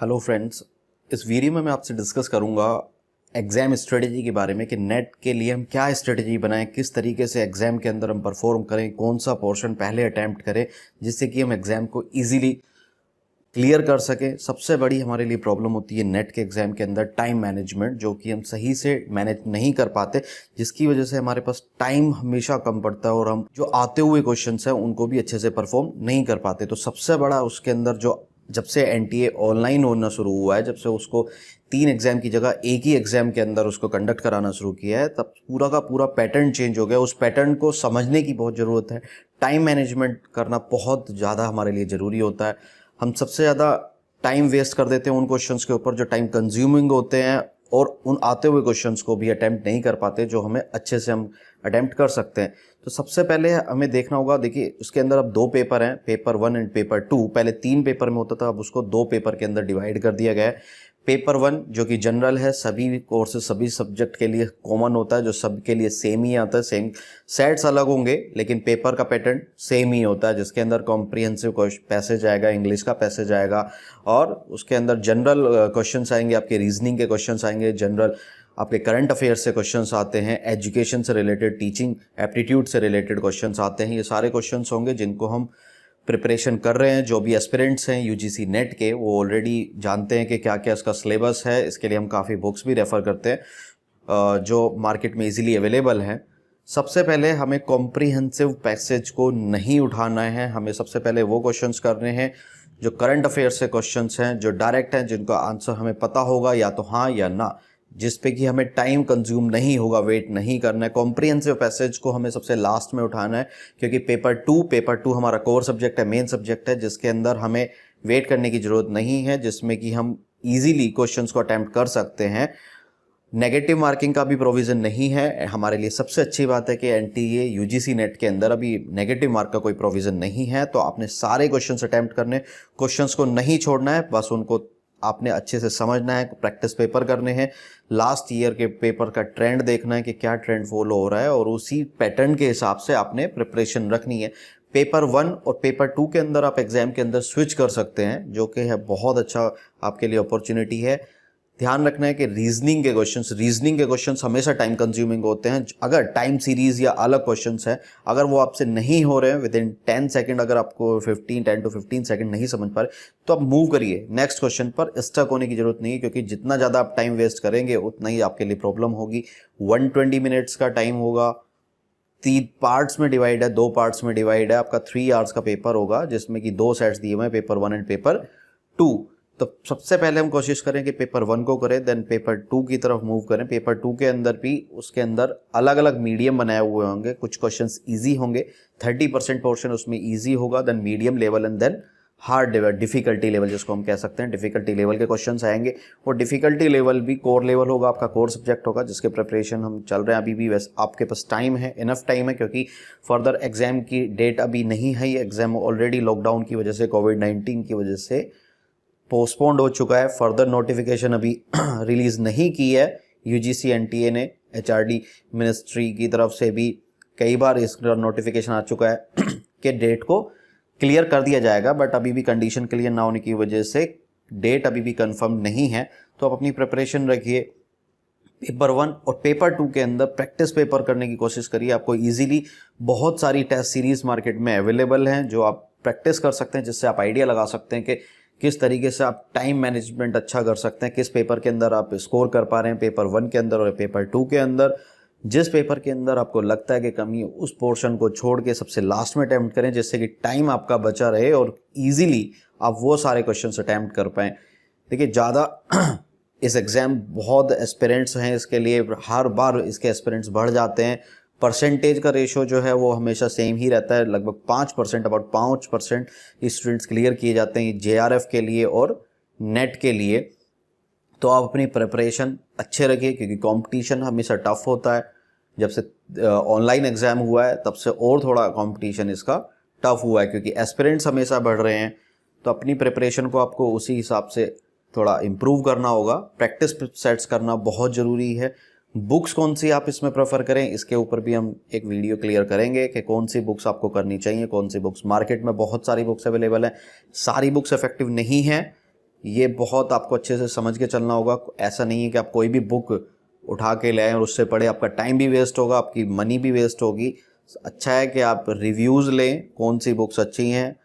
Hello friends, इस video में मैं आपसे डिस्कस करूंगा एग्ज़ाम स्ट्रेटजी के बारे में कि नेट के लिए हम क्या स्ट्रेटजी बनाएं, किस तरीके से एग्ज़ाम के अंदर हम परफॉर्म करें, कौन सा पोर्शन पहले अटैम्प्ट करें जिससे कि हम एग्ज़ाम को इजीली क्लियर कर सकें। सबसे बड़ी हमारे लिए प्रॉब्लम होती है नेट के एग्ज़ाम के अंदर टाइम मैनेजमेंट, जो कि हम सही से मैनेज नहीं कर पाते, जिसकी वजह से हमारे पास टाइम हमेशा कम पड़ता है और हम जो आते हुए क्वेश्चंस हैं उनको भी अच्छे से परफॉर्म नहीं कर पाते। तो सबसे बड़ा उसके अंदर जो जब से एनटीए ऑनलाइन होना शुरू हुआ है, जब से उसको 3 एग्ज़ाम की जगह एक ही एग्ज़ाम के अंदर उसको कंडक्ट कराना शुरू किया है, तब पूरा का पूरा पैटर्न चेंज हो गया। उस पैटर्न को समझने की बहुत ज़रूरत है। टाइम मैनेजमेंट करना बहुत ज़्यादा हमारे लिए ज़रूरी होता है। हम सबसे ज़्यादा टाइम वेस्ट कर देते हैं उन क्वेश्चंस के ऊपर जो टाइम कंज्यूमिंग होते हैं, और उन आते हुए क्वेश्चंस को भी अटेम्प्ट नहीं कर पाते जो हमें अच्छे से हम अटेम्प्ट कर सकते हैं। तो सबसे पहले हमें देखना होगा, देखिए उसके अंदर अब 2 पेपर हैं, पेपर 1 एंड पेपर 2। पहले 3 पेपर में होता था, अब उसको 2 पेपर के अंदर डिवाइड कर दिया गया है। पेपर 1 जो कि जनरल है, सभी कोर्सेज सभी सब्जेक्ट के लिए कॉमन होता है, जो सबके लिए सेम ही आता है। सेम सेट्स अलग होंगे लेकिन पेपर का पैटर्न सेम ही होता है, जिसके अंदर कॉम्प्रिहेंसिव पैसेज आएगा, इंग्लिश का पैसेज आएगा, और उसके अंदर जनरल क्वेश्चंस आएंगे, आपके रीजनिंग के क्वेश्चंस आएंगे, जनरल आपके करंट अफेयर्स से क्वेश्चंस आते हैं, एजुकेशन से रिलेटेड, टीचिंग एप्टीट्यूड से रिलेटेड क्वेश्चंस आते हैं। ये सारे क्वेश्चंस होंगे जिनको हम प्रिपरेशन कर रहे हैं। जो भी एस्पिरेंट्स हैं यूजीसी नेट के, वो ऑलरेडी जानते हैं कि क्या क्या इसका सिलेबस है। इसके लिए हम काफ़ी बुक्स भी रेफ़र करते हैं जो मार्केट में इजीली अवेलेबल हैं। सबसे पहले हमें कॉम्प्रिहेंसिव पैसेज को नहीं उठाना है, हमें सबसे पहले वो क्वेश्चंस करने हैं जो करंट अफेयर्स से क्वेश्चंस हैं, जो डायरेक्ट हैं, जिनका आंसर हमें पता होगा या तो हाँ या ना, जिस पे कि हमें टाइम कंज्यूम नहीं होगा, वेट नहीं करना है। कॉम्प्रिहेंसिव पैसेज को हमें सबसे लास्ट में उठाना है, क्योंकि पेपर टू हमारा कोर सब्जेक्ट है, मेन सब्जेक्ट है, जिसके अंदर हमें वेट करने की ज़रूरत नहीं है, जिसमें कि हम ईजिली क्वेश्चंस को अटैम्प्ट कर सकते हैं। नेगेटिव मार्किंग का भी प्रोविज़न नहीं है। हमारे लिए सबसे अच्छी बात है कि एनटीए यूजीसी नेट के अंदर अभी नेगेटिव मार्क का कोई प्रोविज़न नहीं है। तो आपने सारे क्वेश्चंस अटैम्प्ट करने, क्वेश्चंस को नहीं छोड़ना है, बस उनको आपने अच्छे से समझना है, प्रैक्टिस पेपर करने हैं, लास्ट ईयर के पेपर का ट्रेंड देखना है कि क्या ट्रेंड फॉलो हो रहा है, और उसी पैटर्न के हिसाब से आपने प्रिपरेशन रखनी है। पेपर 1 और पेपर 2 के अंदर आप एग्जाम के अंदर स्विच कर सकते हैं, जो कि है बहुत अच्छा आपके लिए अपॉर्चुनिटी है। ध्यान रखना है कि रीजनिंग के क्वेश्चंस हमेशा टाइम कंज्यूमिंग होते हैं। अगर टाइम सीरीज या अलग क्वेश्चंस हैं, अगर वो आपसे नहीं हो रहे हैं विद इन 10 सेकंड, अगर आपको 10 to 15 सेकंड नहीं समझ पा रहे, तो आप मूव करिए नेक्स्ट क्वेश्चन पर। स्टक होने की जरूरत नहीं है, क्योंकि जितना ज़्यादा आप टाइम वेस्ट करेंगे उतना ही आपके लिए प्रॉब्लम होगी। 120 मिनट्स का टाइम होगा, 3 पार्ट्स में डिवाइड है, 2 पार्ट्स में डिवाइड है। आपका 3 आवर्स का पेपर होगा, जिसमें कि 2 सेट्स दिए हुए हैं, पेपर 1 एंड पेपर 2। तो सबसे पहले हम कोशिश करें कि पेपर 1 को करें, देन पेपर 2 की तरफ मूव करें। पेपर 2 के अंदर भी उसके अंदर अलग अलग मीडियम बनाए हुए होंगे, कुछ क्वेश्चंस इजी होंगे, 30% पोर्शन उसमें इजी होगा, then medium level and then hard level, difficulty level जिसको हम कह सकते हैं। डिफिकल्टी लेवल के क्वेश्चंस आएंगे, और डिफिकल्टी लेवल भी कोर लेवल होगा, आपका कोर सब्जेक्ट होगा, जिसके प्रिपरेशन हम चल रहे हैं अभी भी। वैसे आपके पास टाइम है, इनफ टाइम है, क्योंकि फर्दर एग्जाम की डेट अभी नहीं है। ये एग्जाम ऑलरेडी लॉकडाउन की वजह से, कोविड-19 की वजह से पोस्टपोन्ड हो चुका है। फर्दर नोटिफिकेशन अभी रिलीज नहीं की है यूजीसी एनटीए ने। एचआरडी मिनिस्ट्री की तरफ से भी कई बार इसका नोटिफिकेशन आ चुका है कि डेट को क्लियर कर दिया जाएगा, बट अभी भी कंडीशन क्लियर ना होने की वजह से डेट अभी भी कंफर्म नहीं है। तो आप अपनी प्रिपरेशन रखिए। पेपर 1 और पेपर 2 के अंदर प्रैक्टिस पेपर करने की कोशिश करिए। आपको इजीली बहुत सारी टेस्ट सीरीज मार्केट में अवेलेबल हैं जो आप प्रैक्टिस कर सकते हैं, जिससे आप आइडिया लगा सकते हैं कि किस तरीके से आप टाइम मैनेजमेंट अच्छा कर सकते हैं, किस पेपर के अंदर आप स्कोर कर पा रहे हैं, पेपर 1 के अंदर और पेपर 2 के अंदर। जिस पेपर के अंदर आपको लगता है कि कमी है, उस पोर्शन को छोड़ के सबसे लास्ट में अटैम्प्ट करें, जिससे कि टाइम आपका बचा रहे और इजीली आप वो सारे क्वेश्चंस अटैम्प्ट कर पाएँ। देखिए, ज़्यादा इस एग्ज़ाम बहुत एस्पिरेंट्स हैं इसके लिए, हर बार इसके एस्पिरेंट्स बढ़ जाते हैं। परसेंटेज का रेशो जो है वो हमेशा सेम ही रहता है, लगभग 5%, अबाउट 5% स्टूडेंट्स क्लियर किए जाते हैं जेआरएफ के लिए और नेट के लिए। तो आप अपनी प्रिपरेशन अच्छे रखिए, क्योंकि कंपटीशन हमेशा टफ होता है। जब से ऑनलाइन एग्ज़ाम हुआ है तब से और थोड़ा कंपटीशन इसका टफ हुआ है, क्योंकि एस्पिरेंट्स हमेशा बढ़ रहे हैं। तो अपनी प्रिपरेशन को आपको उसी हिसाब से थोड़ा इम्प्रूव करना होगा। प्रैक्टिस सेट्स करना बहुत ज़रूरी है। बुक्स कौन सी आप इसमें प्रेफर करें, इसके ऊपर भी हम एक वीडियो क्लियर करेंगे कि कौन सी बुक्स आपको करनी चाहिए, कौन सी बुक्स। मार्केट में बहुत सारी बुक्स अवेलेबल हैं, सारी बुक्स इफेक्टिव नहीं हैं, ये बहुत आपको अच्छे से समझ के चलना होगा। ऐसा नहीं है कि आप कोई भी बुक उठा के ले आएँ और उससे पढ़े, आपका टाइम भी वेस्ट होगा, आपकी मनी भी वेस्ट होगी। अच्छा है कि आप रिव्यूज़ लें, कौन सी बुक्स अच्छी हैं,